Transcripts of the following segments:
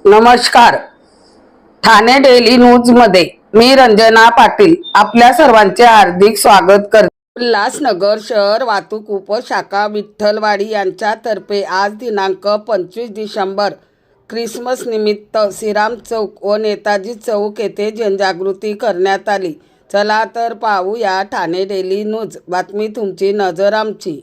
नमस्कार. Thane daily news मध्ये मी रंजना पाटील आपल्या सर्वांचे हार्दिक स्वागत करते. उल्हासनगर शहर वाहतूक उपशाखा विठ्ठलवाडी यांच्यातर्फे आज दिनांक 25 डिसेंबर ख्रिसमस निमित्त श्रीराम चौक व नेताजी चौक येथे जनजागृती करण्यात आली. चला तर पाहूया ठाणे डेली न्यूज. बातमी तुमची, नजर आमची.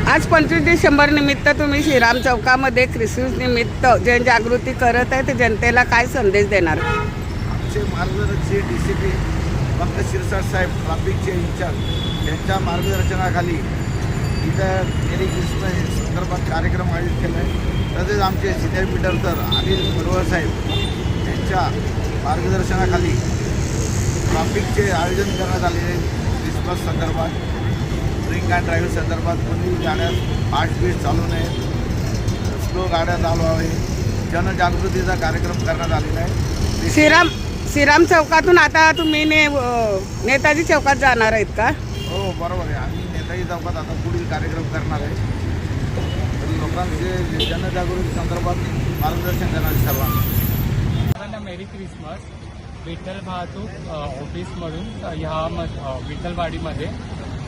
आज 25 डिसेंबर निमित्त तुम्ही श्रीराम चौकामध्ये ख्रिसमस निमित्त जनजागृती करत आहे, तर जनतेला काय संदेश देणार? आमचे मार्गदर्शक DCP डॉक्टर शिरसाट साहेब, ट्रॅफिकचे इंचार्ज यांच्या मार्गदर्शनाखाली इथं मेरी ख्रिसमस संदर्भात कार्यक्रम आयोजित केला आहे. तसेच आमचे सिनियर मीडर अनिल मुरवळ साहेब यांच्या मार्गदर्शनाखाली ट्रॅफिकचे आयोजन करण्यात आलेले ख्रिसमस संदर्भात, ड्रिंक अँड ड्राईव्ह संदर्भात कोणी गाड्या फास्ट स्पीड चालू नये, स्लो गाड्या चालवावे, जनजागृतीचा कार्यक्रम करण्यात आलेला आहे. श्रीराम चौकातून आता तुम्ही नेताजी चौकात जाणार आहेत का? हो, बरोबर आहे. आम्ही नेताजी चौकात आता पुढील कार्यक्रम करणार आहे. लोकांचे जनजागृती संदर्भात मार्गदर्शन करणार सर्वांना. मेरी क्रिसमस. विठ्ठल वाहतूक ऑफिसमधून ह्या विठ्ठलवाडीमध्ये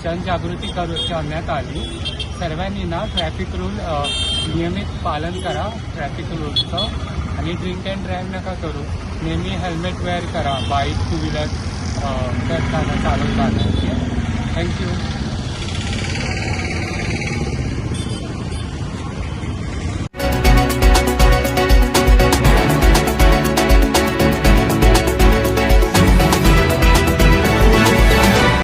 जनजागृती करण्यात आली. सर्वांनी ना ट्रॅफिक रूल नियमित पालन करा ट्रॅफिक रूलचं, आणि ड्रिंक अँड ड्राईव्ह नका करू. नेहमी हेल्मेट वेअर करा बाईक, टू व्हीलर करताना, चालवताना. थँक्यू.